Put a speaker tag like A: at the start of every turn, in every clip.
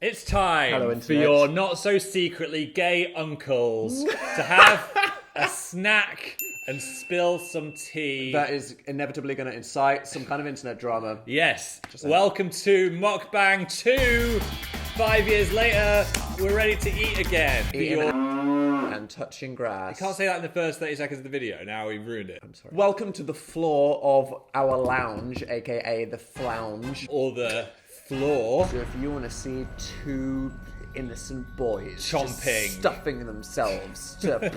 A: It's time
B: Hello,
A: for
B: Internet.
A: your not so secretly gay uncles to have a snack and spill some tea.
B: That is inevitably going to incite some kind of internet drama.
A: Yes. Welcome to Mukbang 2. 5 years later, we're ready to eat again.
B: Eating and touching grass.
A: Can't say that in the first 30 seconds of the video. Now we've ruined it.
B: I'm sorry. Welcome to the floor of our lounge, aka the flounge.
A: Or the floor.
B: So if you want to see two innocent boys
A: Chomping.
B: just stuffing themselves to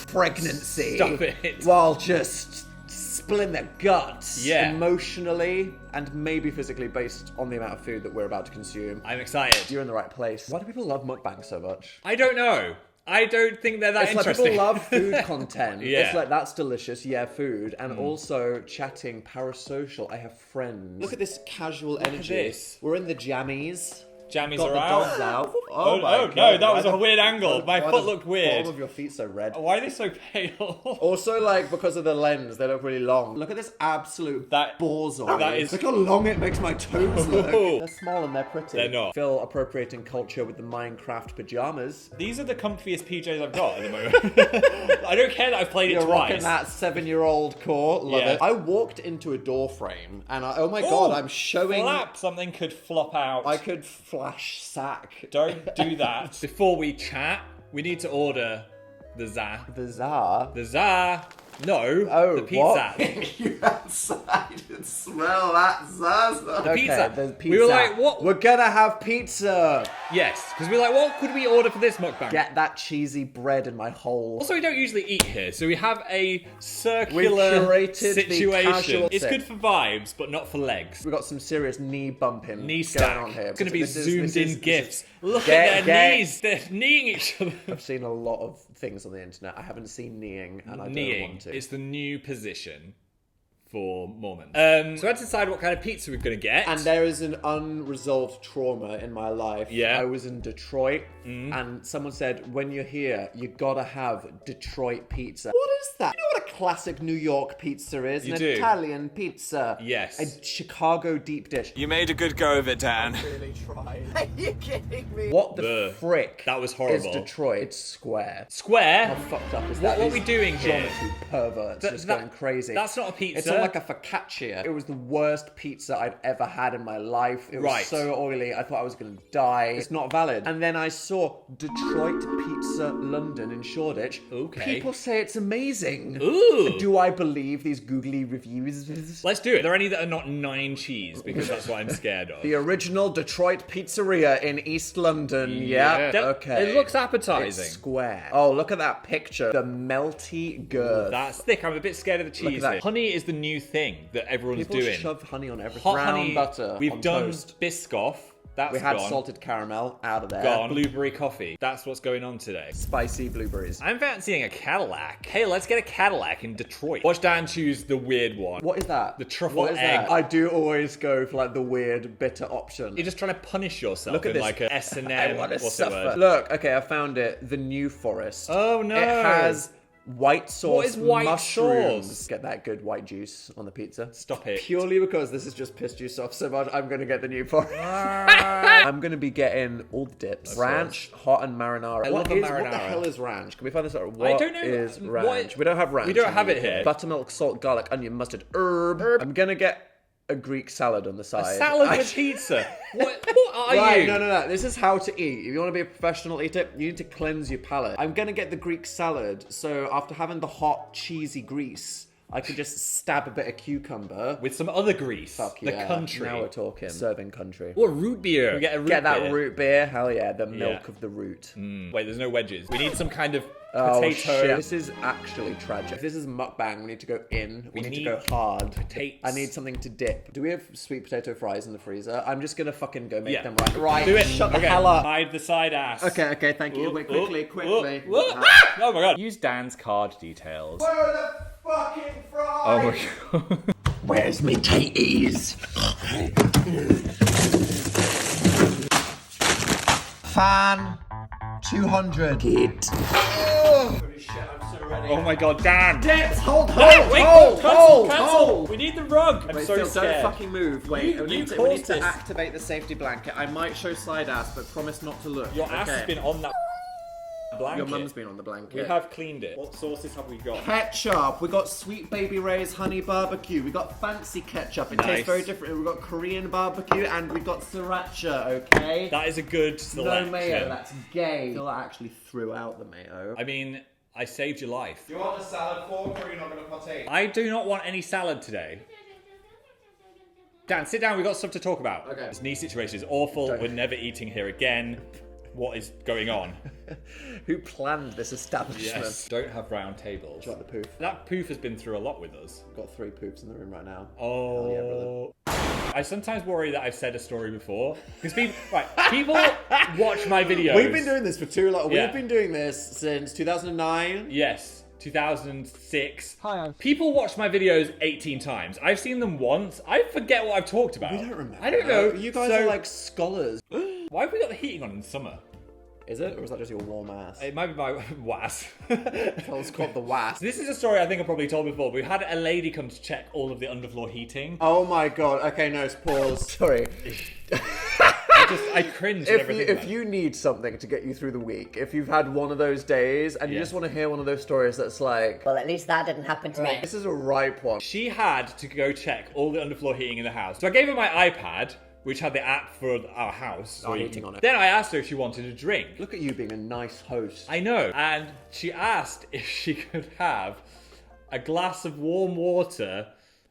B: pregnancy
A: Stop it.
B: while just splitting their guts
A: Yeah.
B: emotionally and maybe physically based on the amount of food that we're about to consume.
A: I'm excited.
B: You're in the right place. Why do people love mukbang so much?
A: I don't know. I don't think they're that
B: It's like
A: interesting.
B: people love food content.
A: Yeah.
B: It's like, that's delicious, yeah, food. And also chatting, parasocial. I have friends. Look at this casual energy.
A: this.
B: We're in the jammies.
A: Jammies
B: Got
A: are
B: the
A: out.
B: dogs out.
A: Oh,
B: my
A: no,
B: God.
A: that was
B: Why
A: a
B: the-
A: weird angle. My
B: why
A: foot
B: the
A: looked weird.
B: bottom of your feet so red.
A: Why are they so pale?
B: Also, like, because of the lens, they look really long. Look at this absolute
A: That-
B: borzoi.
A: that is-
B: Look how long it makes my toes look.
A: Ooh.
B: They're small and they're pretty.
A: They're not.
B: Phil appropriating culture with the Minecraft pajamas.
A: These are the comfiest PJs I've got at the moment. I don't care that I've played it
B: You're rocking
A: twice.
B: that 7-year-old core. Love
A: Yeah.
B: it. I walked into a door frame and oh my God, I'm showing...
A: Flap, something could flop out.
B: I could flash sack.
A: Don't do that. Before we chat, we need to order the za.
B: The Tsar.
A: The za. No,
B: Oh,
A: the pizza.
B: what? You outside and smell that Zaza. Okay,
A: pizza.
B: the pizza.
A: We were like, what?
B: We're gonna have pizza.
A: Yes, because we were like, what could we order for this mukbang?
B: Get that cheesy bread in my hole.
A: Also, we don't usually eat here, so we have a
B: We've
A: circular
B: curated the
A: situation.
B: casual
A: It's
B: sit.
A: good for vibes, but not for legs.
B: We got some serious knee bumping
A: Knee
B: going
A: stack.
B: on here.
A: It's going to be
B: This is-
A: zoomed
B: this
A: in
B: is-
A: gifs. Look
B: Get-
A: at their
B: get-
A: knees. They're kneeing each other.
B: I've seen a lot of things on the internet. I haven't seen kneeing, and I don't
A: Kneeing
B: want to.
A: is the new position for Mormons. So I had to decide what kind of pizza we're going to get.
B: And there is an unresolved trauma in my life.
A: Yeah.
B: I was in Detroit, and someone said, when you're here, you gotta have Detroit pizza. What is that? You know what a classic New York pizza is?
A: You
B: An
A: do.
B: Italian pizza.
A: Yes.
B: A Chicago deep dish.
A: You made a good go of it, Dan.
B: Really tried. Are you kidding me? What the
A: Ugh.
B: frick?
A: That was horrible.
B: Is Detroit? It's square.
A: Square?
B: How fucked up is
A: What-
B: that?
A: what are we
B: These
A: doing here?
B: geometry perverts just
A: that-
B: going crazy.
A: that's not a pizza.
B: It's on like a focaccia. It was the worst pizza I'd ever had in my life. It was
A: Right.
B: so oily. I thought I was going to die. It's not valid. And then I saw Detroit Pizza London in Shoreditch.
A: Okay.
B: People say it's amazing.
A: Ooh.
B: Do I believe these googly reviews?
A: Let's do it. Are there any that are not 9 cheese? Because that's what I'm scared of.
B: The original Detroit Pizzeria in East London. Yeah. Okay.
A: It looks appetizing.
B: It's square. Oh, look at that picture. The melty girth.
A: That's thick. I'm a bit scared of the cheese.
B: that.
A: here. Honey is the new thing that everyone's
B: People
A: doing.
B: shove honey on everything.
A: Hot
B: Brown
A: honey.
B: butter.
A: We've
B: on
A: done
B: toast.
A: Biscoff. That's
B: We had
A: gone.
B: salted caramel out of there.
A: Gone. Blueberry coffee. That's what's going on today.
B: Spicy blueberries.
A: I'm fancying a Cadillac. Hey, let's get a Cadillac in Detroit. Watch Dan choose the weird one.
B: What is that?
A: The truffle
B: What is
A: egg.
B: that? I do always go for like the weird bitter option.
A: You're just trying to punish yourself
B: Look at
A: in
B: this.
A: like a S&M.
B: I want to
A: what's the
B: suffer.
A: word?
B: Look, okay, I found it. The New Forest.
A: Oh, no.
B: It has white sauce.
A: What is white
B: mushrooms.
A: sauce?
B: Get that good white juice on the pizza.
A: Stop it.
B: Purely because this is just piss juice off so much, I'm gonna get the New Forest. I'm gonna be getting all the dips. Ranch, hot, and marinara.
A: I love a
B: What the
A: marinara.
B: hell is ranch? Can we find this out? What
A: I don't know.
B: is
A: What-
B: ranch? We don't have ranch.
A: We don't
B: in
A: have
B: the
A: it here.
B: Buttermilk, salt, garlic, onion, mustard, herb. I'm gonna get a Greek salad on the side.
A: Salad
B: I-
A: with pizza. What are
B: Right,
A: you?
B: no. This is how to eat. If you want to be a professional eater, you need to cleanse your palate. I'm gonna get the Greek salad, so after having the hot, cheesy grease, I could just stab a bit of cucumber.
A: With some other grease.
B: Fuck
A: the
B: yeah.
A: country.
B: Now we're talking. Serving country.
A: Or root beer. We get a root
B: Get that
A: beer.
B: root beer. Hell yeah, the milk
A: Yeah.
B: of the root.
A: Wait, there's no wedges. We need some kind of
B: Oh
A: potato.
B: shit! This is actually tragic. If this is mukbang, we need to go in. We need to
A: need
B: go hard.
A: potatoes.
B: I need something to dip. Do we have sweet potato fries in the freezer? I'm just gonna fucking go make
A: Yeah.
B: them right. Right.
A: Do it.
B: Shut the
A: Okay.
B: hell up.
A: Hide the side ass.
B: Okay. Thank you. Wait, quickly.
A: Oh my god. Use Dan's card details.
B: Where are the fucking fries?
A: Oh my god.
B: Where's me tatties? Fan 200. Holy shit, I'm so already.
A: Oh my god, Dan!
B: Dips! Hold!
A: Wait, cancel! We need the rug! I'm
B: Wait,
A: so
B: Phil,
A: scared.
B: don't fucking move. Wait,
A: You
B: we need
A: caused
B: to
A: this.
B: activate the safety blanket. I might show side ass, but promise not to look.
A: Your ass has been on that blanket.
B: Your mum's been on the blanket.
A: We have cleaned it. What sauces have we got?
B: Ketchup. We got Sweet Baby Ray's honey barbecue. We got fancy ketchup. It
A: Nice.
B: tastes very different. We got Korean barbecue and we got sriracha. Okay.
A: That is a good selection.
B: No mayo. That's gay. Phil actually threw out the mayo.
A: I mean, I saved your life.
B: Do you want a salad fork or are you not going to partake?
A: I do not want any salad today. Dan, sit down. We've got stuff to talk about.
B: Okay.
A: This knee situation is awful.
B: Don't.
A: We're never eating here again. What is going on?
B: Who planned this establishment?
A: Yes. Don't have round tables.
B: Do you want the poof?
A: That poof has been through a lot with us.
B: We've got 3 poofs in the room right now.
A: Oh.
B: Hell yeah, brother.
A: I sometimes worry that I've said a story before. Because people watch my videos.
B: We've been doing this for too long.
A: Yeah.
B: We've been doing this since 2009.
A: Yes. 2006.
C: Hi.
A: People watch my videos 18 times. I've seen them once. I forget what I've talked about.
B: We don't remember.
A: I don't know.
B: You guys
A: So,
B: are like scholars.
A: why have we got the heating on in summer?
B: Is it? Or is that just your warm ass?
A: It might be my was.
B: It's called the wasp.
A: This is a story I think I've probably told before. We had a lady come to check all of the underfloor heating.
B: Oh my god. Okay, no, pause. Sorry.
A: I cringed at everything.
B: If you need something to get you through the week, if you've had one of those days and you
A: Yeah.
B: just want to hear one of those stories that's like,
D: Well, at least that didn't happen to me.
B: this is a ripe one.
A: She had to go check all the underfloor heating in the house. So I gave her my iPad, which had the app for our house.
B: Our
A: so you
B: heating
A: can-
B: on it.
A: Then I asked her if she wanted a drink.
B: Look at you being a nice host.
A: I know. And she asked if she could have a glass of warm water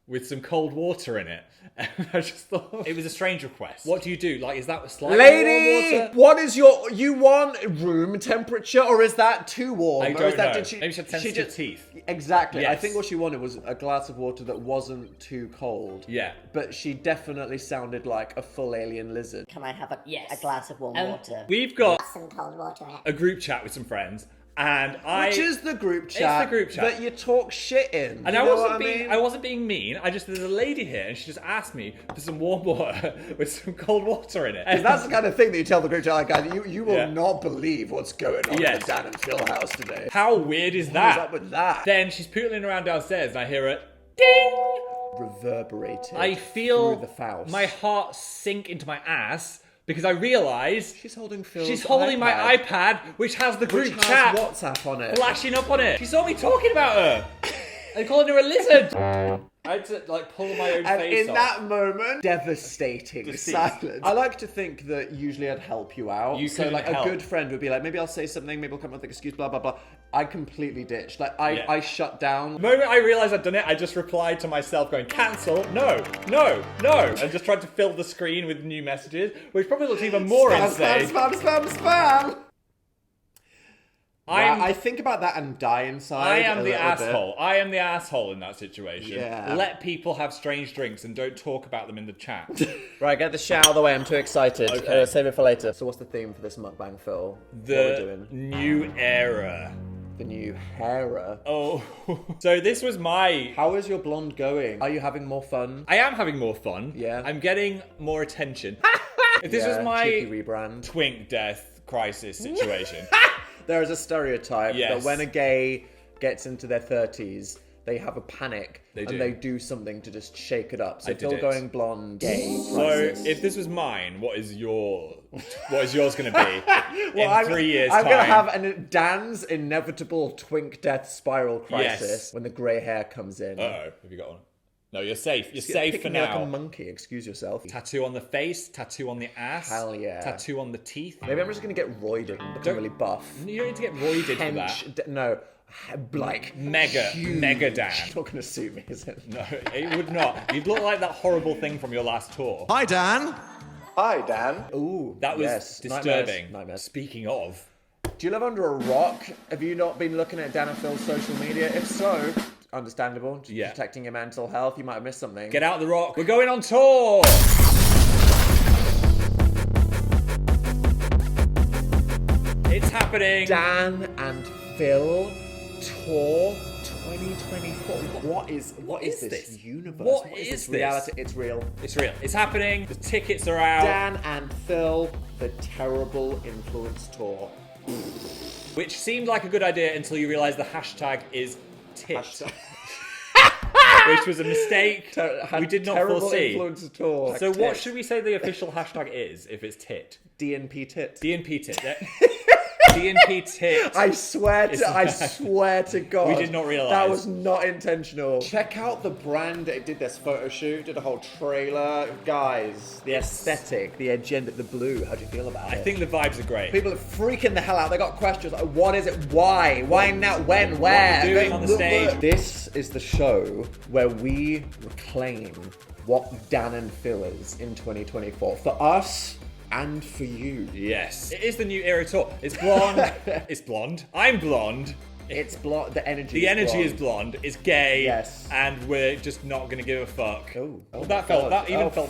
A: with some cold water in it. And I just thought it was a strange request. What do you do? Like, is that slightly warm
B: Lady,
A: water?
B: what is you want room temperature or is that too warm?
A: I
B: Or is
A: don't
B: that,
A: know.
B: Did she,
A: Maybe she had sensitive teeth.
B: Exactly. I
A: Yes.
B: think what she wanted was a glass of water that wasn't too cold.
A: Yeah.
B: But she definitely sounded like a full alien lizard.
D: Can I have a
C: Yes.
D: glass of warm water?
A: We've got
D: Some cold water.
A: a group chat with some friends, and
B: Which is the group chat,
A: the group chat.
B: that you talk shit in.
A: And
B: You
A: I
B: know
A: wasn't
B: what
A: being
B: mean?
A: I wasn't being mean. There's a lady here and she just asked me for some warm water with some cold water in it. And
B: That's the kind of thing that you tell the group chat, like, guys, you will
A: Yeah.
B: not believe what's going on
A: Yes.
B: in the Dan and Phil house today.
A: how weird is
B: What is
A: that?
B: up with that?
A: Then she's pootling around downstairs and I hear it ding.
B: Reverberated
A: I feel
B: through the Faust.
A: my heart sink into my ass because I realise
B: She's holding Phil's
A: she's holding my iPad, which has the group
B: which has
A: chat
B: WhatsApp on it.
A: flashing up on it. She saw me talking about her and calling her a lizard. I had to like pull my own
B: And
A: face
B: in
A: off.
B: that moment, devastating
A: Deceased.
B: silence. I like to think that usually I'd help you out.
A: You
B: so
A: couldn't
B: like
A: help.
B: a good friend would be like, maybe I'll say something, maybe I'll come up with an excuse, blah blah blah. I completely ditched. Like
A: Yeah.
B: I shut down.
A: The moment I realised I'd done it, I just replied to myself going, cancel, no, no, no, and just tried to fill the screen with new messages, which probably looks even more insane.
B: Spam.
A: I'm,
B: I think about that and die inside.
A: I
B: a
A: am the
B: little bit.
A: asshole. I am the asshole in that situation.
B: Yeah.
A: Let people have strange drinks and don't talk about them in the chat.
B: Right, get the shout out of the way. I'm too excited.
A: Okay.
B: Save it for later. So what's the theme for this mukbang, Phil? What are we
A: The
B: doing?
A: new era.
B: The new Hera.
A: Oh, so this was my...
B: How is your blonde going? Are you having more fun?
A: I am having more fun.
B: Yeah.
A: I'm getting more attention. If this
B: Yeah,
A: was my
B: cheeky rebrand.
A: twink death crisis situation.
B: There is a stereotype
A: Yes.
B: that when a gay gets into their 30s, they have a panic
A: They do.
B: and they do something to just shake it up. So
A: I did
B: Phil
A: it.
B: going blonde, gay.
A: So
B: crisis.
A: if this was mine, what is yours going to be
B: Well,
A: in 3 years'
B: I'm
A: time?
B: gonna have Dan's inevitable twink death spiral crisis
A: Yes.
B: when the grey hair comes in.
A: Uh-oh, have you got one? No, you're safe. You're
B: Just
A: safe
B: pick
A: for
B: me like
A: now.
B: a monkey. Excuse yourself.
A: Tattoo on the face, tattoo on the ass.
B: Hell yeah.
A: Tattoo on the teeth.
B: Maybe I'm just gonna get roided and become
A: Don't-
B: really buff.
A: You don't need to get roided for that.
B: No, like
A: Mega Dan.
B: It's not gonna suit me, is it?
A: No, it would not. You'd look like that horrible thing from your last tour.
E: Hi, Dan.
B: Hi, Dan. Ooh,
A: That was
B: yes.
A: disturbing.
B: Nightmares.
A: Speaking of,
B: Do you live under a rock? Have you not been looking at Dan and Phil's social media? If so, understandable. Just
A: Yeah.
B: protecting your mental health. You might have missed something.
A: get out the rock. We're going on tour. It's happening.
B: Dan and Phil tour 2024. What is this universe?
A: What
B: is
A: is
B: this
A: this?
B: reality? It's real.
A: It's real. It's happening. The tickets are out.
B: Dan and Phil, the Terrible Influence Tour.
A: Which seemed like a good idea until you realise the hashtag is tit. Which was a mistake we did not
B: terrible
A: foresee.
B: Influence at all.
A: So
B: Like
A: what
B: tit.
A: should we say the official hashtag is if it's tit?
B: DNP tit.
A: DNP tit. DNP tit.
B: I swear to God.
A: We did not realise.
B: That was not intentional. Check out the brand that did this photo shoot, did a whole trailer. Guys, the aesthetic, the agenda, the blue. How do you feel about it?
A: I think the vibes are great.
B: People are freaking the hell out. They got questions like, what is it? Why? Why now? When? Where?
A: What we're doing on the stage.
B: This is the show where we reclaim what Dan and Phil is in 2024. For us and for you.
A: Yes. It is the new era tour. It's blonde. It's blonde. I'm blonde.
B: It's blonde. The energy
A: The
B: is
A: energy
B: blonde.
A: is blonde. It's gay.
B: Yes.
A: And we're just not going to give a fuck.
B: Oh,
A: Well, that felt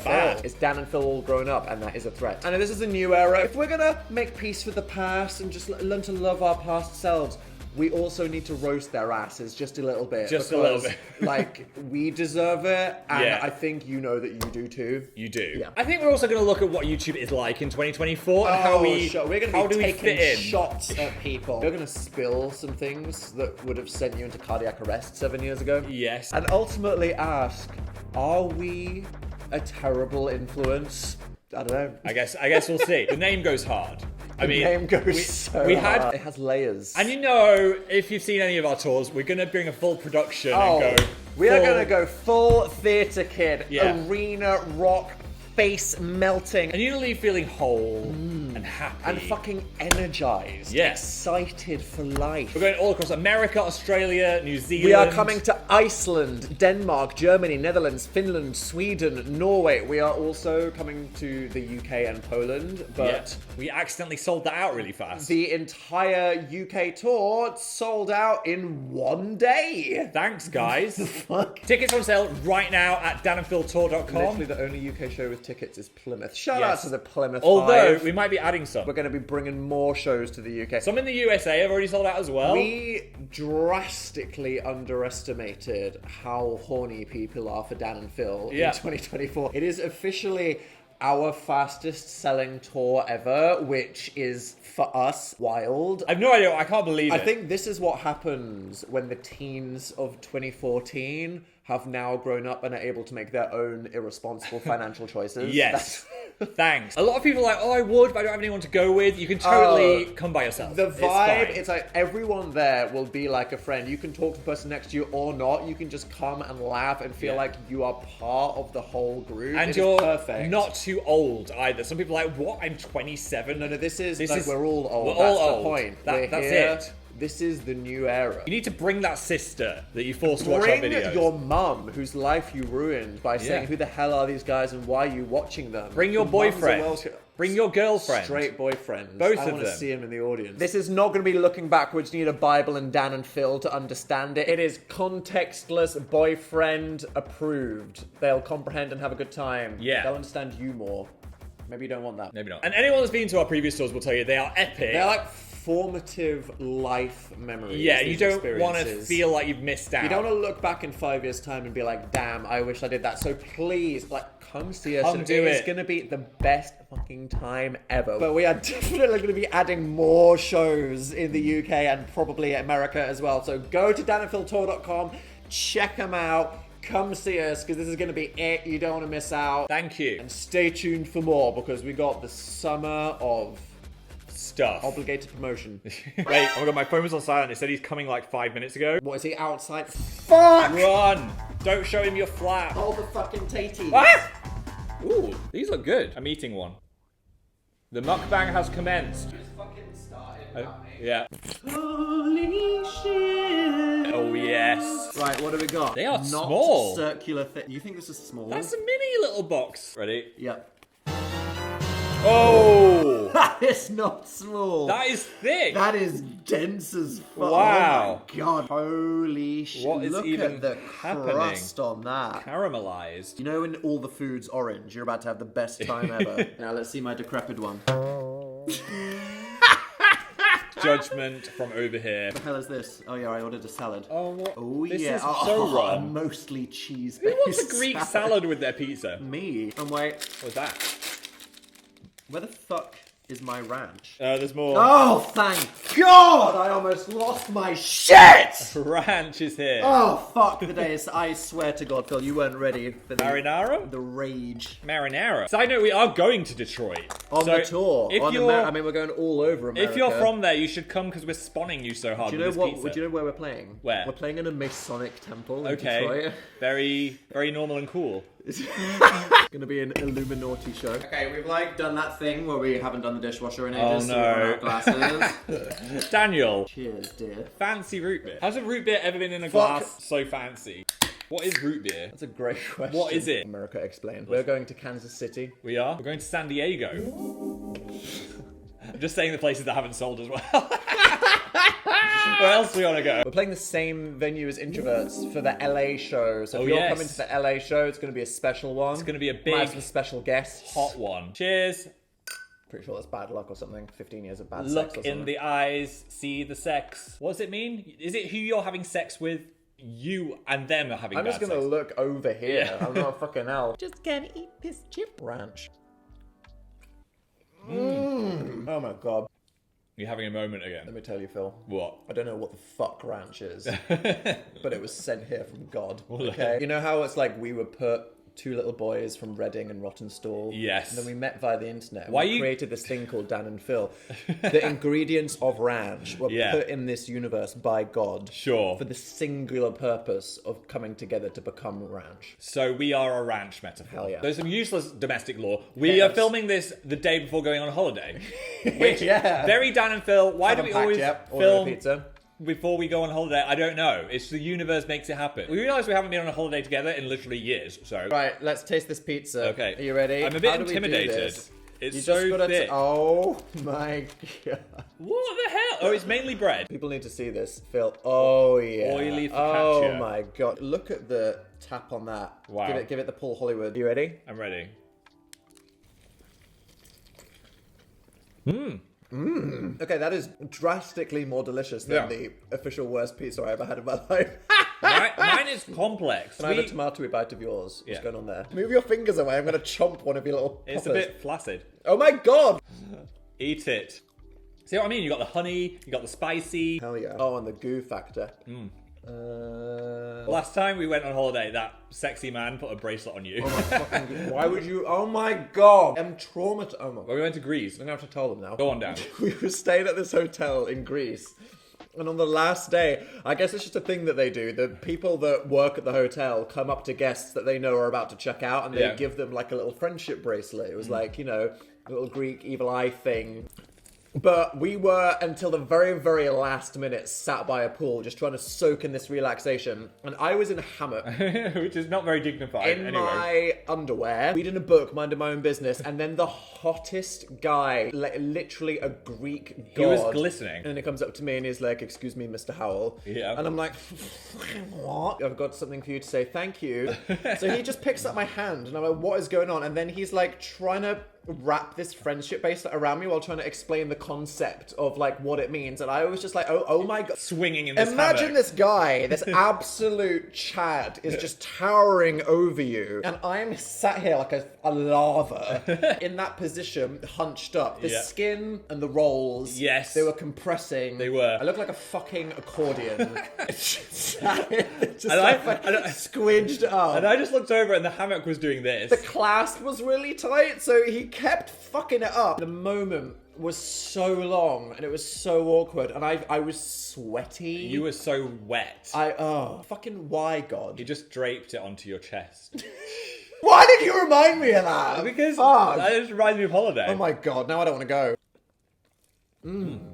A: bad.
B: It's Dan and Phil all grown up, and that is a threat. And this is a new era. If we're gonna make peace with the past and just learn to love our past selves, we also need to roast their asses just a little bit.
A: Just a little
B: because,
A: bit.
B: like, we deserve it, and
A: Yeah.
B: I think you know that you do too.
A: You do.
B: Yeah.
A: I think we're also going to look at what YouTube is like in 2024 and how we
B: We're gonna
A: how
B: be
A: do we
B: taking
A: fit in.
B: shots at people. We're gonna spill some things that would have sent you into cardiac arrest 7 years ago.
A: Yes.
B: And ultimately ask, are we a terrible influence? I don't know.
A: I guess we'll see. The name goes hard. I mean,
B: Name goes
A: we
B: so
A: had
B: hard. It has layers.
A: And you know, if you've seen any of our tours, we're going to bring a full production
B: Oh,
A: and go.
B: we are
A: full-
B: going to go full theatre kid,
A: Yeah.
B: arena rock, face melting,
A: And you're going to leave feeling whole and happy.
B: and fucking energized,
A: Yes.
B: excited for life.
A: We're going all across America, Australia, New Zealand.
B: We are coming to Iceland, Denmark, Germany, Netherlands, Finland, Sweden, Norway. We are also coming to the UK and Poland, but
A: Yeah. We accidentally sold that out really fast.
B: the entire UK tour sold out in one day.
A: Thanks, guys.
B: Fuck.
A: Tickets on sale right now at danandphiltour.com.
B: Literally the only UK show with tickets is Plymouth. Shout out
A: Yes.
B: to the Plymouth
A: Although,
B: 5.
A: we might be adding some.
B: We're going to be bringing more shows to the UK.
A: Some in the USA have already sold out as well.
B: We drastically underestimated how horny people are for Dan and Phil
A: Yeah.
B: in 2024. It is officially our fastest selling tour ever, which is, for us, wild.
A: I have no idea. I can't believe it.
B: I think this is what happens when the teens of 2014 have now grown up and are able to make their own irresponsible financial choices.
A: Yes. Thanks. A lot of people are like, oh, I would, but I don't have anyone to go with. You can totally come by yourself.
B: The
A: It's
B: vibe,
A: fine.
B: it's like everyone there will be like a friend. You can talk to the person next to you or not. You can just come and laugh and feel
A: Yeah.
B: like you are part of the whole group.
A: And
B: It is
A: you're
B: perfect.
A: not too old either. Some people are like, what? I'm 27?
B: No, this is
A: This
B: like
A: is-
B: we're all old.
A: we're
B: That's
A: all
B: the
A: old.
B: point.
A: That's
B: We're here.
A: it.
B: This is the new era.
A: You need to bring that sister that you forced to watch our
B: Bring
A: videos.
B: your mum, whose life you ruined by saying,
A: Yeah.
B: "Who the hell are these guys and why are you watching them?"
A: Bring your
B: The mums are
A: boyfriend.
B: welcome.
A: Bring your girlfriend.
B: Straight boyfriend.
A: Both
B: I
A: of
B: want to
A: them.
B: see him in the audience. This is not going to be looking backwards. You need a Bible and Dan and Phil to understand it. It is contextless, boyfriend approved. They'll comprehend and have a good time.
A: Yeah.
B: They'll understand you more. Maybe you don't want that.
A: Maybe not. And anyone that's been to our previous tours will tell you they are epic.
B: They're like formative life memories.
A: yeah, you
B: these
A: don't want to
B: experiences.
A: feel like you've missed out.
B: You don't want to look back in 5 years' time and be like, damn, I wish I did that. So please, like, come see us.
A: Come
B: and
A: do
B: It's
A: it.
B: going to be the best fucking time ever. But we are definitely going to be adding more shows in the UK and probably America as well. So go to danandphiltour.com, check them out, come see us, because this is going to be it. You don't want to miss out.
A: Thank you.
B: And stay tuned for more, because we got the summer of
A: Stuff.
B: obligated promotion.
A: Wait, oh my god, my phone was on silent. It said he's coming like 5 minutes ago.
B: What is he outside? Fuck!
A: Run! Don't show him your flap.
B: Hold the fucking tatey.
A: Ah! Ooh, these look good. I'm eating one. The mukbang has commenced. Yeah.
B: Holy shit!
A: Oh yes.
B: Right, what do we got?
A: They are
B: Not
A: small.
B: circular thing. You think this is small?
A: That's a mini little box. Ready?
B: Yep.
A: Oh!
B: That is not small.
A: That is thick.
B: That is dense as fuck.
A: Wow.
B: Oh my god. Holy shit.
A: What is
B: Look
A: even
B: at the
A: happening?
B: crust on that.
A: Caramelized.
B: You know when all the food's orange, you're about to have the best time ever. Now let's see my decrepit one.
A: Judgment from over here.
B: What the hell is this? Oh yeah, I ordered a salad.
A: Oh, what?
B: Oh
A: This
B: yeah.
A: is
B: oh,
A: so wrong.
B: Mostly cheese.
A: Who wants a Greek salad with their pizza?
B: Me. And wait,
A: What's that?
B: where the fuck is my ranch.
A: There's more.
B: Oh, thank God! I almost lost my shit!
A: Ranch is here.
B: Oh, fuck the days. I swear to God, Phil, you weren't ready for
A: Marinara?
B: the rage.
A: Marinara. Side note, we are going to Detroit.
B: On
A: So
B: the tour.
A: If
B: On
A: you're,
B: I mean, we're going all over America.
A: if you're from there, you should come because we're spawning you so hard
B: Do you know
A: with this
B: what?
A: pizza.
B: Do you know where we're playing?
A: Where?
B: We're playing in a Masonic temple in
A: Okay.
B: Detroit.
A: Very, very normal and cool.
B: It's gonna be an Illuminati show. Okay, we've done that thing where we haven't done the dishwasher in ages.
A: Oh,
B: so we run
A: no.
B: out of glasses.
A: Daniel,
B: Cheers, dear.
A: fancy root beer. Has a root beer ever been in a
B: Fuck.
A: glass so fancy? What is root beer?
B: That's a great question.
A: What is it?
B: America explained. We're going to Kansas City.
A: We are? We're going to San Diego. I'm just saying the places that haven't sold as well. Where else do we want to go?
B: We're playing the same venue as Introverts for the LA show. So if
A: Oh,
B: you're
A: yes.
B: coming to the LA show, it's going to be a special one.
A: It's going to be a
B: Might
A: big,
B: have some special guests.
A: hot one. Cheers.
B: Pretty sure that's bad luck or something. 15 years of bad
A: Look
B: sex or something.
A: in the eyes, see the sex. What does it mean? Is it who you're having sex with? You and them are having
B: I'm
A: bad
B: just going to
A: sex.
B: look over here.
A: Yeah.
B: I'm not fucking hell. Just gonna eat this chip ranch. Oh my God.
A: You're having a moment again.
B: Let me tell you, Phil.
A: What?
B: I don't know what the fuck ranch is, but it was sent here from God. Okay. You know how it's like we were put two little boys from Reading and Rotten Stall?
A: Yes.
B: And then we met via the internet. And
A: Why
B: we
A: you-
B: created this thing called Dan and Phil. The ingredients of ranch were
A: Yeah.
B: put in this universe by God.
A: Sure.
B: For the singular purpose of coming together to become ranch.
A: So we are a ranch metaphor.
B: Hell yeah.
A: There's some useless domestic law. We
B: Yes.
A: are filming this the day before going on holiday. Which,
B: Yeah.
A: very Dan and Phil, why do
B: Haven't
A: we
B: packed
A: always
B: yet. Order a
A: film
B: pizza.
A: before we go on holiday? I don't know. It's the universe makes it happen. We realise we haven't been on a holiday together in literally years, so...
B: Right, let's taste this pizza.
A: Okay.
B: Are you ready?
A: I'm a bit
B: How do we do
A: intimidated.
B: this?
A: It's
B: You
A: so
B: just gotta
A: thick.
B: oh my God.
A: What the hell? Oh, it's mainly bread.
B: People need to see this, Phil. Oh yeah.
A: Oily
B: Oh
A: focaccia.
B: my God. Look at the tap on that.
A: Wow.
B: Give it the Paul Hollywood. You ready?
A: I'm ready.
B: Okay, that is drastically more delicious than
A: Yeah.
B: the official worst pizza I ever had in my life.
A: Mine is complex.
B: Can I have a tomatoey bite of yours?
A: Yeah.
B: What's going on there? Move your fingers away. I'm going to chomp one of your little
A: It's a
B: poppers.
A: bit flaccid.
B: Oh my God.
A: Eat it. See what I mean? You got the honey, you got the spicy.
B: Hell yeah. Oh, and the goo factor.
A: Last time we went on holiday, that sexy man put a bracelet on you.
B: Why would you? Oh my God. I'm traumatized. Oh my God.
A: Well, we went to Greece.
B: I'm going to have to tell them now.
A: Go on down.
B: We were staying at this hotel in Greece. And on the last day, I guess it's just a thing that they do. The people that work at the hotel come up to guests that they know are about to check out and they
A: Yeah.
B: give them like a little friendship bracelet. It was like, you know, a little Greek evil eye thing. But we were, until the very, very last minute, sat by a pool just trying to soak in this relaxation. And I was in a hammock.
A: Which is not very dignified.
B: In
A: anyway.
B: my underwear, reading a book, minding my own business, and then the hottest guy, like literally a Greek god.
A: He was glistening.
B: And then he comes up to me and he's like, "Excuse me, Mr. Howell."
A: Yeah.
B: And I'm like, "What? I've got something for you to say. Thank you." So he just picks up my hand, and I'm like, "What is going on?" And then he's like trying to wrap this friendship bracelet around me while trying to explain the concept of like what it means. And I was just like, oh my God.
A: Swinging in this
B: Imagine
A: hammock.
B: this guy, this absolute Chad, is just towering over you. And I'm sat here like a lava in that position, hunched up. The
A: Yeah.
B: skin and the rolls,
A: Yes.
B: they were compressing.
A: They were.
B: I look like a fucking accordion. just
A: And
B: like
A: I-
B: squidged up.
A: And I just looked over and the hammock was doing this.
B: The clasp was really tight, so he kept fucking it up. The moment was so long and it was so awkward, and I was sweaty.
A: You were so wet.
B: Fucking why, God?
A: You just draped it onto your chest.
B: Why did you remind me of that?
A: Because
B: Fuck.
A: that just reminds me of holiday.
B: Oh my God, now I don't want to go.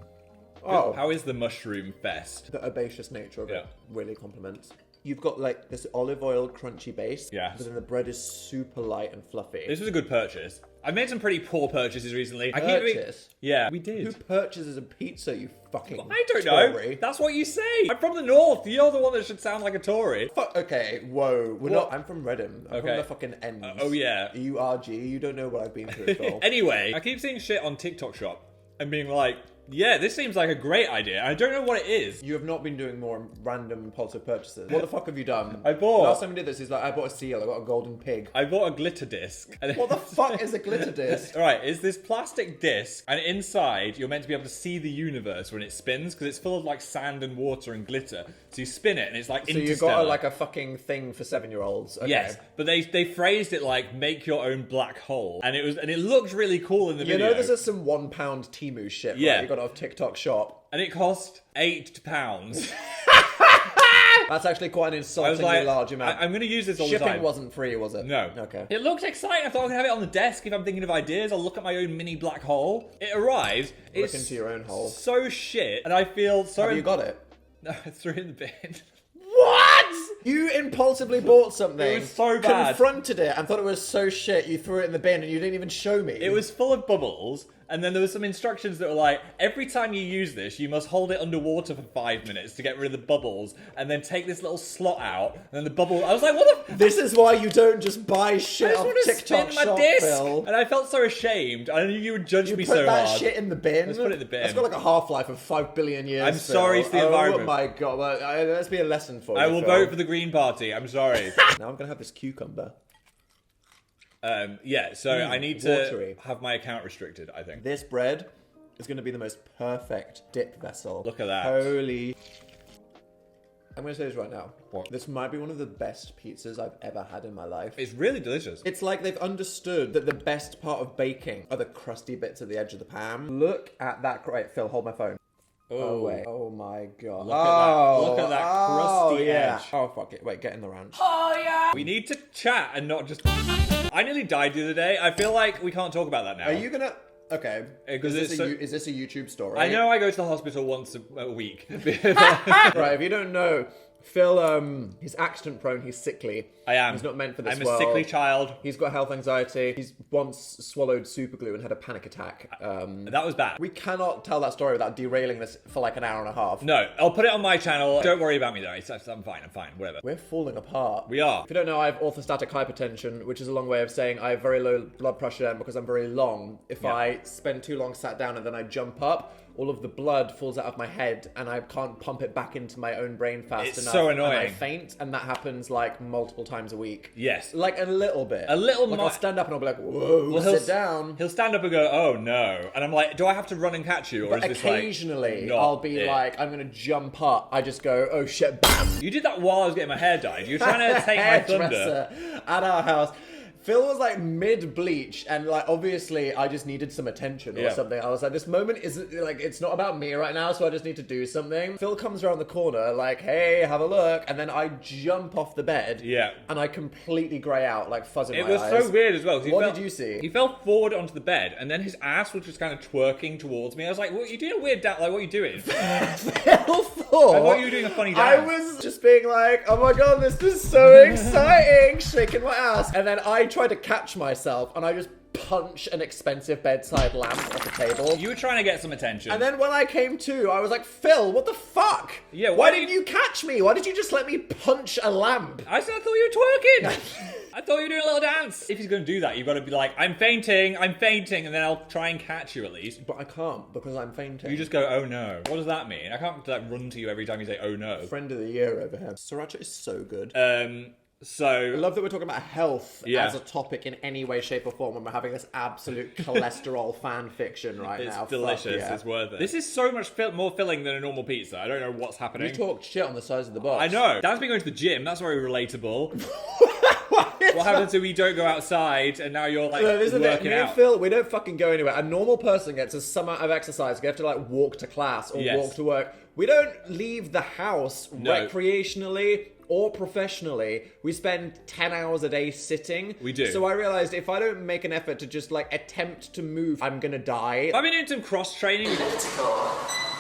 B: Oh,
A: How is the mushroom fest?
B: the herbaceous nature of
A: Yeah.
B: it really compliments. You've got like this olive oil crunchy base,
A: Yes.
B: but then the bread is super light and fluffy.
A: This was a good purchase. I've made some pretty poor purchases recently.
B: Purchase?
A: Yeah, we did.
B: Who purchases a pizza, you fucking
A: I don't know.
B: Tory?
A: That's what you say. I'm from the north. You're the one that should sound like a Tory.
B: Fuck, okay, whoa. We're
A: What?
B: not. I'm from Reading. I'm
A: Okay.
B: from the fucking ends.
A: Oh, yeah.
B: URG, you don't know what I've been through, Phil.
A: Anyway, I keep seeing shit on TikTok Shop and being like, yeah, this seems like a great idea. I don't know what it is.
B: You have not been doing more random impulsive purchases. What the fuck have you done?
A: I bought-
B: Last time we did this is like, I bought a seal, I got a golden pig.
A: I bought a glitter disc.
B: What the fuck is a glitter disc?
A: Right, it's this plastic disc, and inside you're meant to be able to see the universe when it spins because it's full of like sand and water and glitter. So you spin it, and it's like
B: So you
A: interstellar.
B: got like a fucking thing for 7-year-olds. Okay.
A: Yes, but they phrased it like make your own black hole, and it looked really cool in the
B: You
A: video.
B: know, this is some £1 Temu shit, right?
A: Yeah.
B: You got it off TikTok Shop.
A: And it cost £8.
B: That's actually quite an
A: I was
B: insultingly
A: like,
B: large amount.
A: I'm going to use this all the
B: Shipping
A: time.
B: wasn't free, was it?
A: No.
B: Okay.
A: It looked exciting. I thought I could have it on the desk if I'm thinking of ideas. I'll look at my own mini black hole. It arrives. It's
B: into your own hole.
A: So shit, and I feel so.
B: Have you got it?
A: No, I threw it in the bin.
B: What? You impulsively bought something.
A: It was so bad.
B: Confronted it and thought it was so shit. You threw it in the bin and you didn't even show me.
A: It was full of bubbles, and then there was some instructions that were like, every time you use this, you must hold it underwater for 5 minutes to get rid of the bubbles, and then take this little slot out, and then the bubble. I was like, what the?
B: This is why you don't just buy
A: I
B: shit
A: just
B: off
A: want to
B: TikTok
A: spin my
B: Shop,
A: disc,
B: Phil.
A: and I felt so ashamed. I knew you would judge me
B: Put
A: so
B: that
A: hard.
B: shit in the bin.
A: Let's put it in the bin.
B: That's got like a half-life of 5 billion years.
A: I'm
B: Phil.
A: sorry to the environment.
B: Oh my god. Well, let's be a lesson for you,
A: I will
B: Phil.
A: vote for the Green Party. I'm sorry.
B: Now I'm gonna have this cucumber.
A: Yeah, so I need
B: watery.
A: to have my account restricted, I think.
B: This bread is gonna be the most perfect dip vessel.
A: Look at that.
B: Holy. I'm gonna say this right now.
A: What?
B: This might be one of the best pizzas I've ever had in my life.
A: It's really delicious.
B: It's like they've understood that the best part of baking are the crusty bits at the edge of the pan. Look at that. Right, Phil, hold my phone. Oh, wait. Oh my god.
A: Look at that crusty
B: yeah.
A: edge.
B: Oh, fuck it. Wait, get in the ranch.
A: We need to chat and not just... I nearly died the other day. I feel like we can't talk about that now.
B: Are you gonna... Okay.
A: Because
B: Is
A: it's
B: this a YouTube story?
A: I know I go to the hospital once a week.
B: Right, if you don't know, Phil, he's accident prone, he's sickly.
A: I am.
B: He's not meant for this
A: I'm a
B: world.
A: sickly child.
B: He's got health anxiety. He's once swallowed super glue and had a panic attack.
A: That was bad.
B: We cannot tell that story without derailing this for like an hour and a half.
A: No, I'll put it on my channel. Don't worry about me though. I'm fine. Whatever.
B: We're falling apart.
A: We are.
B: If you don't know, I have orthostatic hypertension, which is a long way of saying I have very low blood pressure, and because I'm very long, if
A: Yeah.
B: I spend too long sat down and then I jump up, all of the blood falls out of my head and I can't pump it back into my own brain fast
A: It's
B: enough.
A: so
B: And I
A: annoying.
B: faint, and that happens like multiple times a week.
A: Yes.
B: Like a little bit.
A: A little
B: like
A: mo-
B: I'll stand up and I'll be like, whoa,
A: Well,
B: sit down.
A: He'll stand up and go, "Oh no," and I'm like, "Do I have to run and catch you, or is this like?"
B: Occasionally,
A: not
B: I'll be
A: it?
B: like, I'm gonna jump up. I just go, oh shit, bam.
A: You did that while I was getting my hair dyed. You were trying to take my thunder.
B: Hairdresser at our house. Phil was like mid bleach, and like obviously I just needed some attention or
A: Yeah.
B: something. I was like, this moment isn't like, it's not about me right now, so I just need to do something. Phil comes around the corner like, hey, have a look, and then I jump off the bed.
A: Yeah.
B: And I completely grey out, like fuzz in
A: It
B: my
A: was
B: eyes.
A: so weird as well. 'cause he
B: What
A: fell-
B: did you see?
A: He fell forward onto the bed, and then his ass was just kind of twerking towards me. I was like, "What? You're doing a weird dance? Like, what are you doing?"
B: Phil thought
A: I thought you were doing a funny
B: I
A: dance.
B: was just being like, oh my god, this is so exciting, shaking my ass. And then I tried to catch myself and I just punch an expensive bedside lamp off the table.
A: You were trying to get some attention.
B: And then when I came to, I was like, Phil, what the fuck?
A: Yeah,
B: why
A: why
B: didn't you catch me? Why did you just let me punch a lamp?
A: I thought you were twerking. I thought you were doing a little dance. If he's going to do that, you've got to be like, I'm fainting, and then I'll try and catch you at least.
B: But I can't because I'm fainting.
A: You just go, oh no. What does that mean? I can't like run to you every time you say, oh no.
B: Friend of the year over here. Sriracha is so good. I
A: So
B: love that we're talking about health
A: Yeah.
B: as a topic in any way, shape, or form when we're having this absolute cholesterol fan fiction right
A: it's
B: now. Fuck
A: delicious.
B: yeah.
A: It's worth it. This is so much more filling than a normal pizza. I don't know what's happening.
B: We talked shit on the size of the box.
A: I know. Dan's been going to the gym. That's very relatable. What happens if we don't go outside and now you're like
B: No, this is the thing.
A: working
B: Me and
A: out?
B: Phil, we don't fucking go anywhere. A normal person gets a some amount of exercise. You have to like walk to class or
A: Yes.
B: walk to work. We don't leave the house
A: No.
B: recreationally or professionally. We spend 10 hours a day sitting.
A: We do.
B: So I realized if I don't make an effort to just like attempt to move, I'm gonna die.
A: I've been doing some cross training,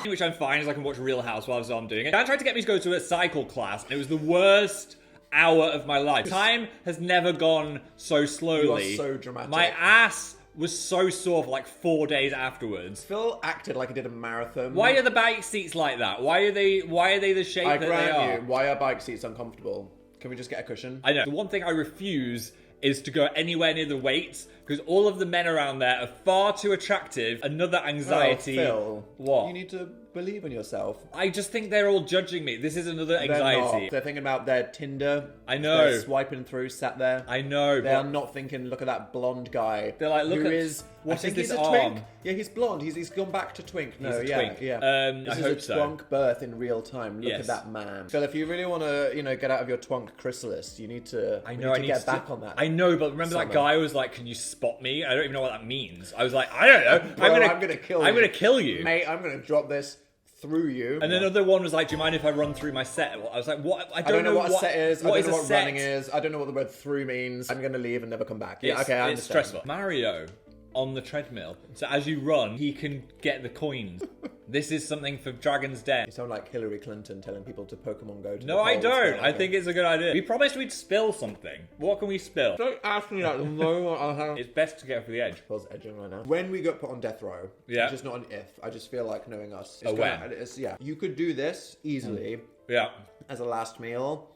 A: which I'm fine as I can watch Real Housewives while I'm doing it. Dan tried to get me to go to a cycle class, and it was the worst hour of my life. Time has never gone so slowly.
B: You are so dramatic.
A: My ass was so sore for like 4 days afterwards.
B: Phil acted like he did a marathon.
A: Why are the bike seats like that? Why are they the shape
B: I
A: that they
B: grant
A: are?
B: you, why are bike seats uncomfortable? Can we just get a cushion?
A: I know. The one thing I refuse is to go anywhere near the weights because all of the men around there are far too attractive. Another anxiety.
B: Phil,
A: What?
B: You need to believe in yourself.
A: I just think they're all judging me. This is another
B: They're
A: anxiety.
B: not. They're thinking about their Tinder.
A: I know.
B: They're swiping through, sat there.
A: I know.
B: They are
A: But
B: not thinking, look at that blonde guy.
A: They're like, look
B: who
A: at-
B: is.
A: what
B: I think
A: is
B: he's
A: this
B: a twink.
A: arm?
B: Yeah, he's blonde. He's gone back to twink. No,
A: He's a
B: yeah,
A: twink.
B: yeah.
A: I
B: This is
A: hope
B: a
A: so.
B: twunk birth in real time. Look
A: Yes.
B: at that man. Phil, if you really want to, get out of your twunk chrysalis, you need to.
A: I
B: you
A: know.
B: need to get back on that.
A: I know, but remember that
B: Summer.
A: guy was like, "Can you spot me?" I don't even know what that means. I was like, "I don't know.
B: Bro, I'm gonna kill you.
A: I'm gonna kill you."
B: Mate, I'm gonna drop this through you.
A: And then another one was like, "Do you mind if I run through my set?" I was like, "What?
B: I don't know what a set is. I don't know
A: a
B: what
A: set?
B: running is. I don't know what the word through means. I'm gonna leave and never come back. Yeah,
A: It's-
B: okay, I
A: it's
B: understand.
A: stressful. Mario on the treadmill. So as you run, he can get the coins. This is something for Dragon's Den.
B: You sound like Hillary Clinton telling people to Pokemon Go to
A: No,
B: the
A: I
B: polls.
A: don't.
B: Yeah,
A: I
B: okay.
A: think it's a good idea. We promised we'd spill something. What can we spill?
B: Don't ask me that. No, I have.
A: It's best to get over the edge.
B: Phil's edging right now. When we got put on death row,
A: Yeah.
B: it's just not an if. I just feel like knowing us.
A: A when.
B: Yeah. You could do this easily
A: Yeah.
B: as a last meal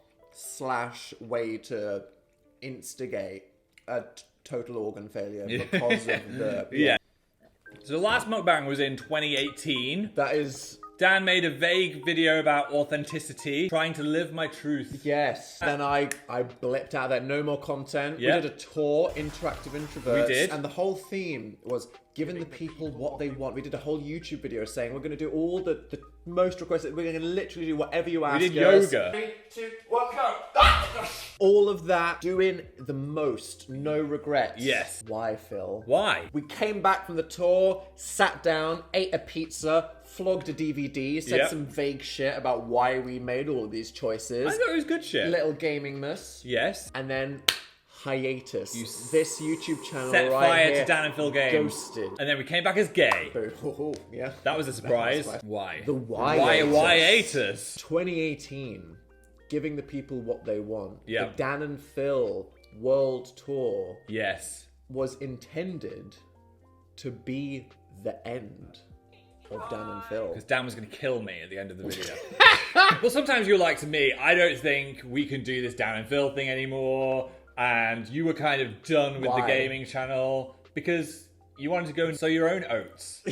B: / way to instigate a total organ failure because of the.
A: Yeah. So the last mukbang was in 2018.
B: That is.
A: Dan made a vague video about authenticity, trying to live my truth.
B: Yes. Then I blipped out there. No more content.
A: Yeah.
B: We did a tour, Interactive Introverts.
A: We did.
B: And the whole theme was giving the people what they want. We did a whole YouTube video saying we're going to do all the most requested. We're going to literally do whatever you ask
A: We did
B: us.
A: yoga.
B: 3, 2, 1, go. All of that, doing the most, no regrets.
A: Yes.
B: Why, Phil?
A: Why?
B: We came back from the tour, sat down, ate a pizza, flogged a DVD, said
A: Yep.
B: some vague shit about why we made all of these choices.
A: I thought it was good shit.
B: Little gaming-ness.
A: Yes.
B: And then hiatus. This YouTube channel
A: Set
B: right
A: fire
B: here,
A: to Dan and Phil Games.
B: ghosted.
A: And then we came back as gay.
B: Oh, yeah.
A: That was a surprise.
B: surprise.
A: Why?
B: The
A: Why
B: hiatus.
A: hiatus?
B: 2018, giving the people what they want.
A: Yeah.
B: The Dan and Phil World Tour
A: Yes.
B: was intended to be the end of Dan and Phil.
A: Because Dan was going to kill me at the end of the video. Well, sometimes you're like to me, I don't think we can do this Dan and Phil thing anymore. And you were kind of done with
B: Why?
A: the gaming channel because you wanted to go and sow your own oats.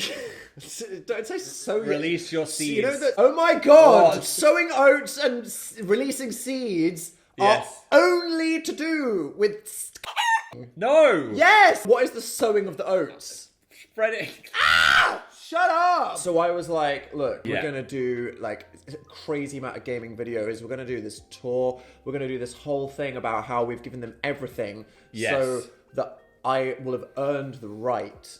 B: Don't say so.
A: Release your seeds.
B: You know that? Oh my god!
A: What?
B: Sowing oats and releasing seeds
A: Yes.
B: are only to do with.
A: No!
B: Yes. What is the sowing of the oats?
A: Spread it.
B: Shut up! So I was like, look,
A: Yeah.
B: we're gonna do like a crazy amount of gaming videos. We're gonna do this tour. We're gonna do this whole thing about how we've given them everything,
A: Yes.
B: so that I will have earned the right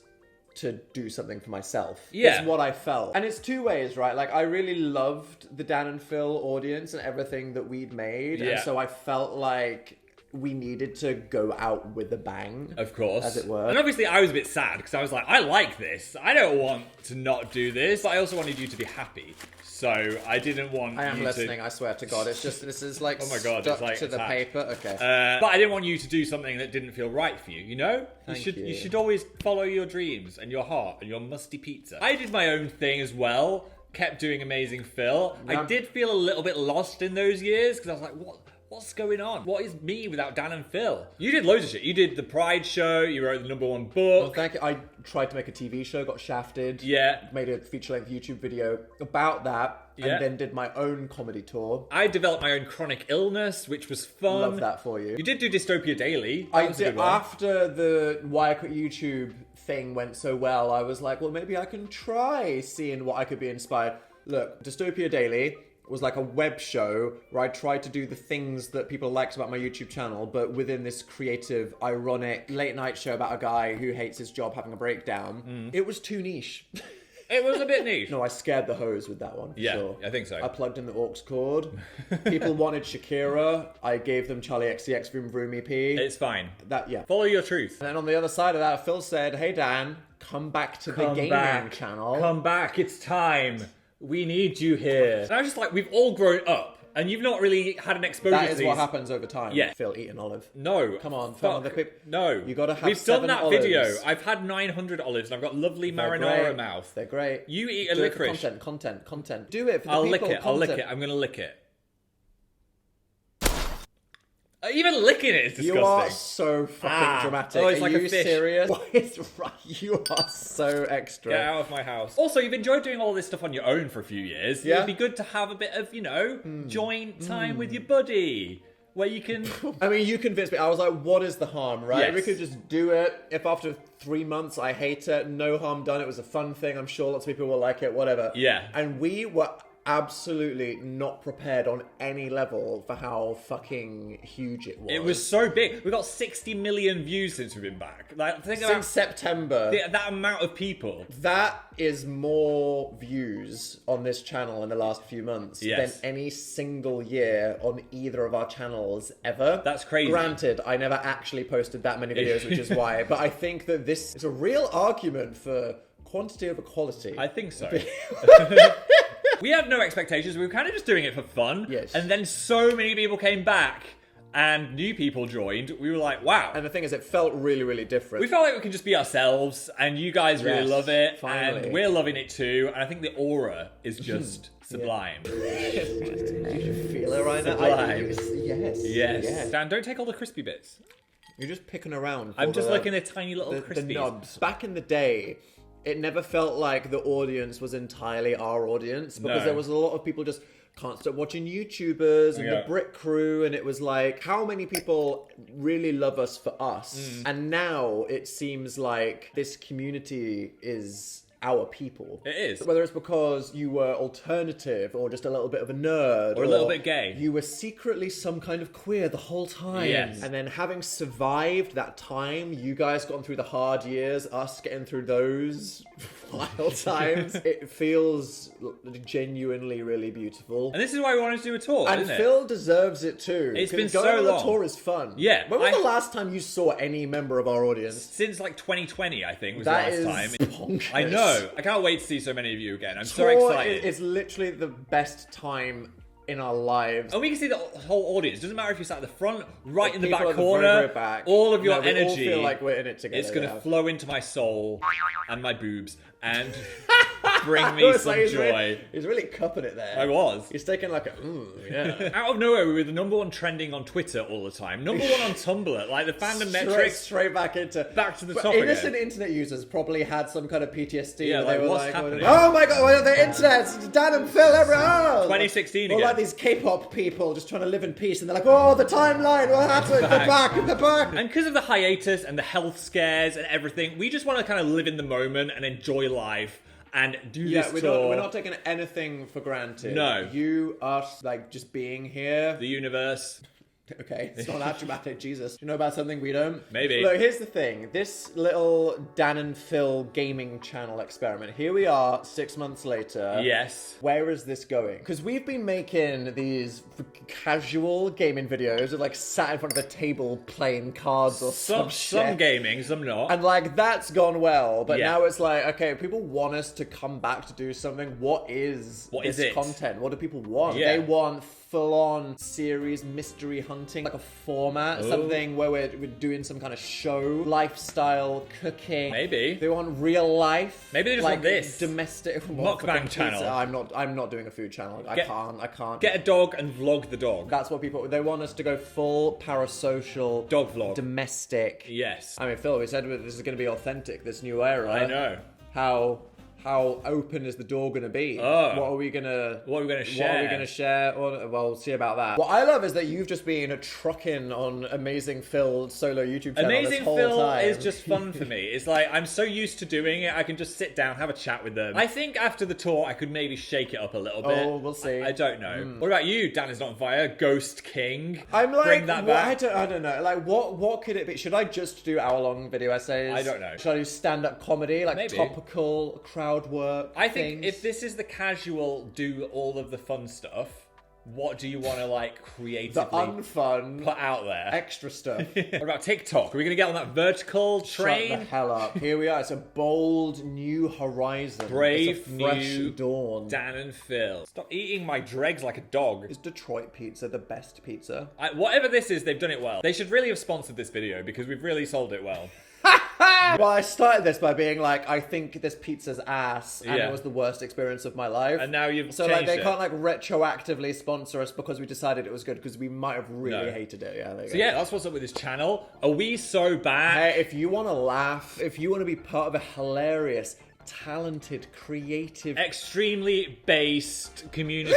B: to do something for myself.
A: Yeah.
B: It's what I felt. And it's two ways, right? Like, I really loved the Dan and Phil audience and everything that we'd made.
A: Yeah.
B: And so I felt like we needed to go out with a bang.
A: Of course.
B: As it were.
A: And obviously I was a bit sad because I was like, I like this. I don't want to not do this. But I also wanted you to be happy. So I didn't want
B: I am
A: you
B: listening,
A: to...
B: I swear to God. It's just, this is like
A: Oh my God,
B: stuck
A: it's like
B: to the
A: attached.
B: paper. Okay.
A: But I didn't want you to do something that didn't feel right for you, you know?
B: Thank
A: you
B: you.
A: should always follow your dreams and your heart and your musty pizza. I did my own thing as well, kept doing Amazing Phil. I
B: Yeah.
A: did feel a little bit lost in those years because I was like, what's going on? What is me without Dan and Phil? You did loads of shit. You did the Pride show, you wrote the #1
B: Well,
A: book.
B: thank you. I tried to make a TV show, got shafted.
A: Yeah.
B: Made a feature-length YouTube video about that,
A: Yeah.
B: and then did my own comedy tour.
A: I developed my own chronic illness, which was fun.
B: Love that for you.
A: You did do Dystopia Daily. That
B: I
A: was a
B: did
A: good one.
B: after the Why I Quit YouTube thing went so well. I was like, well, maybe I can try seeing what I could be inspired. Look, Dystopia Daily was like a web show where I tried to do the things that people liked about my YouTube channel, but within this creative, ironic late night show about a guy who hates his job having a breakdown. It was too niche.
A: It was a bit niche.
B: No, I scared the hose with that one. For
A: Yeah,
B: sure.
A: I think so.
B: I plugged in the aux cord. People wanted Shakira. I gave them Charlie XCX Vroom Vroom EP.
A: It's fine.
B: That, yeah.
A: Follow your truth.
B: And then on the other side of that, Phil said, "Hey Dan, come back to the gaming channel."
A: Come back. It's time. We need you here. And I was just like, we've all grown up, and you've not really had an exposure
B: That
A: to
B: is
A: these.
B: what happens over time.
A: Yeah.
B: Phil, eat an olive.
A: No.
B: Come on, Phil.
A: Fuck.
B: The peop-
A: No.
B: You gotta have
A: We've
B: 7
A: done that
B: olives.
A: video. I've had 900 olives, and I've got lovely
B: They're
A: marinara
B: great.
A: mouth.
B: They're great.
A: You eat a
B: Do it for
A: licorice.
B: Content. Do it for the
A: I'll
B: people.
A: lick it. I'll lick
B: content.
A: it. I'm gonna lick it. Even licking it is disgusting.
B: You are so fucking dramatic.
A: Oh, it's
B: are
A: like
B: you
A: a fish.
B: serious? What is right? You are so extra.
A: Get out of my house. Also, you've enjoyed doing all this stuff on your own for a few years.
B: Yeah.
A: It'd be good to have a bit of, joint time with your buddy. Where you can...
B: I mean, you convinced me. I was like, what is the harm, right?
A: Yes.
B: We could just do it. If after 3 months I hate it, no harm done. It was a fun thing. I'm sure lots of people will like it, whatever.
A: Yeah.
B: And we were absolutely not prepared on any level for how fucking huge it was.
A: It was so big. We got 60 million views since we've been back. Like, think about
B: Since September.
A: that amount of people.
B: That is more views on this channel in the last few months
A: Yes.
B: than any single year on either of our channels ever.
A: That's crazy.
B: Granted, I never actually posted that many videos, which is why. But I think that this is a real argument for quantity over quality.
A: I think so. We had no expectations. We were kind of just doing it for fun.
B: Yes.
A: And then so many people came back and new people joined. We were like, wow.
B: And the thing is, it felt really, really different.
A: We felt like we could just be ourselves, and you guys really
B: Yes,
A: love it,
B: finally.
A: and we're loving it too. And I think the aura is just sublime.
B: Do you feel it right now?
A: Sublime.
B: Yes.
A: Yes. Dan, don't take all the crispy bits.
B: You're just picking around.
A: I'm
B: for
A: just
B: the-
A: looking at tiny little
B: the
A: crispies.
B: nubs. Back in the day, it never felt like the audience was entirely our audience because
A: No.
B: there was a lot of people just can't stop watching YouTubers and
A: Yeah.
B: the Brit crew, and it was like, how many people really love us for us? And now it seems like this community is our people.
A: It is.
B: Whether it's because you were alternative or just a little bit of a nerd
A: Or a little bit gay.
B: You were secretly some kind of queer the whole time.
A: Yes.
B: And then having survived that time, you guys gotten through the hard years, us getting through those wild times, it feels genuinely really beautiful.
A: And this is why we wanted to do a tour,
B: And
A: isn't
B: Phil deserves it too.
A: It's been
B: 'cause going
A: so
B: on the
A: long.
B: tour is fun.
A: Yeah,
B: When was
A: I-
B: the last time you saw any member of our audience?
A: Since like 2020, I think, was
B: That
A: the
B: is
A: last time.
B: bonkers.
A: I know. I can't wait to see so many of you again. I'm so
B: Tour
A: excited.
B: is literally the best time in our lives.
A: And we can see the whole audience. Doesn't matter if you're sat at the front, right in the
B: People
A: back
B: at the
A: corner.
B: very, very back.
A: All of your
B: No, we
A: energy.
B: all feel like we're in it together.
A: It's going to
B: yeah.
A: flow into my soul and my boobs and bring
B: It
A: me
B: was
A: some
B: like,
A: joy.
B: He's really cupping it there.
A: I was.
B: He's taking like a, yeah.
A: Out of nowhere, we were the number one trending on Twitter all the time. Number one on Tumblr. Like the fandom metrics.
B: Straight back into
A: Back to the
B: But
A: top
B: innocent
A: again.
B: internet users probably had some kind of PTSD.
A: Yeah,
B: where
A: like,
B: they were
A: what's
B: like,
A: happening?
B: oh my god, well, the internet, Dan and Phil, everyone.
A: 2016
B: Or
A: again.
B: like these K-pop people just trying to live in peace, and they're like, oh, the timeline, what happened? They're back.
A: And because of the hiatus and the health scares and everything, we just want to kind of live in the moment and enjoy life and do
B: Yeah,
A: this
B: we're
A: tour.
B: not taking anything for granted.
A: No.
B: You, us, like just being here.
A: The universe.
B: Okay, it's not that dramatic, Jesus. Do you know about something we don't?
A: Maybe.
B: Look, here's the thing. This little Dan and Phil gaming channel experiment. Here we are, 6 months later.
A: Yes.
B: Where is this going? Because we've been making these casual gaming videos of like sat in front of a table playing cards or some
A: Some
B: shit.
A: gaming, some not.
B: And like that's gone well, but
A: Yeah.
B: now it's like, okay, people want us to come back to do something. What is
A: What
B: this
A: is it?
B: content? What do people want?
A: Yeah.
B: They want full-on series mystery hunting, like a format,
A: Ooh.
B: something where we're doing some kind of show, lifestyle, cooking.
A: Maybe.
B: They want real life.
A: Maybe they just
B: like
A: want this.
B: domestic
A: Mukbang
B: fucking
A: channel.
B: pizza. I'm not doing a food channel. I can't.
A: Get a dog and vlog the dog.
B: That's what people. They want us to go full parasocial,
A: Dog vlog.
B: domestic.
A: Yes.
B: I mean, Phil, we said this is going to be authentic, this new era.
A: I know.
B: How open is the door going to be?
A: Oh.
B: What are we going to?
A: What are we gonna
B: What are
A: share?
B: we going to share? Well, we'll see about that. What I love is that you've just been trucking on Amazing Phil's solo YouTube channel this
A: Amazing
B: whole
A: Phil
B: time.
A: is just fun for me. It's like I'm so used to doing it, I can just sit down, have a chat with them. I think after the tour, I could maybe shake it up a little bit.
B: Oh, we'll see.
A: I don't know. What about you? Dan is not on fire. Ghost King.
B: I'm like,
A: bring that
B: what-
A: back.
B: I don't know. Like, what could it be? Should I just do hour-long video essays?
A: I don't know.
B: Should I do stand-up comedy, like
A: Maybe.
B: topical crowd work?
A: I think
B: things?
A: if this is the casual, do all of the fun stuff. What do you want to like
B: the
A: creatively
B: unfun
A: put out there?
B: extra stuff.
A: What about TikTok? Are we gonna get on that vertical
B: Shut the
A: train?
B: hell up. Here we are. It's a bold new horizon.
A: Brave
B: it's a fresh
A: new
B: dawn.
A: Dan and Phil. Stop eating my dregs like a dog.
B: Is Detroit pizza the best pizza?
A: Whatever this is, they've done it well. They should really have sponsored this video because we've really sold it well.
B: Well, I started this by being like, I think this pizza's ass, and
A: Yeah.
B: it was the worst experience of my life.
A: And now you've
B: so like
A: changed
B: they
A: it.
B: can't like retroactively sponsor us because we decided it was good because we might have really
A: No.
B: hated it. Yeah, there you
A: So
B: go.
A: yeah, that's what's up with this channel. Are we so bad?
B: Hey, if you want to laugh, if you want to be part of a hilarious, talented, creative.
A: Extremely based community.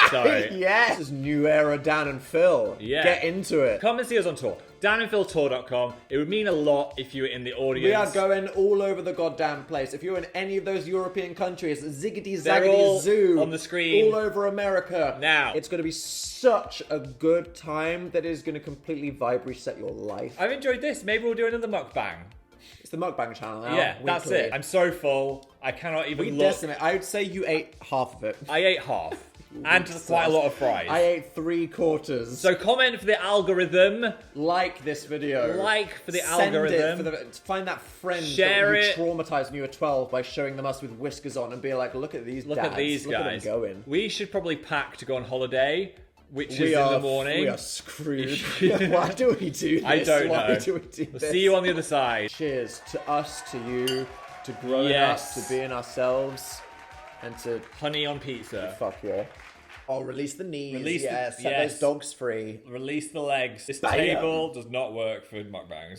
A: Sorry.
B: Yes! This is new era Dan and Phil.
A: Yeah.
B: Get into it.
A: Come and see us on tour. DanandPhilTour.com. It would mean a lot if you were in the audience.
B: We are going all over the goddamn place. If you're in any of those European countries, ziggity
A: They're
B: zaggity
A: all
B: zoo,
A: on the screen.
B: all over America.
A: Now.
B: It's going to be such a good time that is going to completely vibe reset your life.
A: I've enjoyed this. Maybe we'll do another mukbang.
B: It's the mukbang channel now.
A: Yeah, that's
B: weekly.
A: it. I'm so full. I cannot even
B: We
A: look.
B: decimate. I would say you ate half of it.
A: I ate half. And quite a lot of fries.
B: I ate 3/4.
A: So comment for the algorithm.
B: Like this video.
A: Like for the
B: Send
A: algorithm.
B: It find that friend
A: Share
B: that you
A: it.
B: traumatized when you were 12 by showing them us with whiskers on and be like, look at these
A: Look
B: dads.
A: at these
B: Look
A: guys.
B: At them going.
A: We should probably pack to go on holiday, which is
B: We
A: in
B: are,
A: the morning.
B: We are screwed. Why do we do this?
A: I don't
B: Why
A: know.
B: do we do
A: We'll
B: this?
A: see you on the other side.
B: Cheers to us, to you, to growing
A: Yes.
B: up, to being ourselves, and to
A: Honey on pizza.
B: fuck yeah. Oh, release the knees.
A: Release the-
B: Set
A: yes.
B: those dogs free.
A: Release the legs. This
B: Bam.
A: table does not work for mukbangs.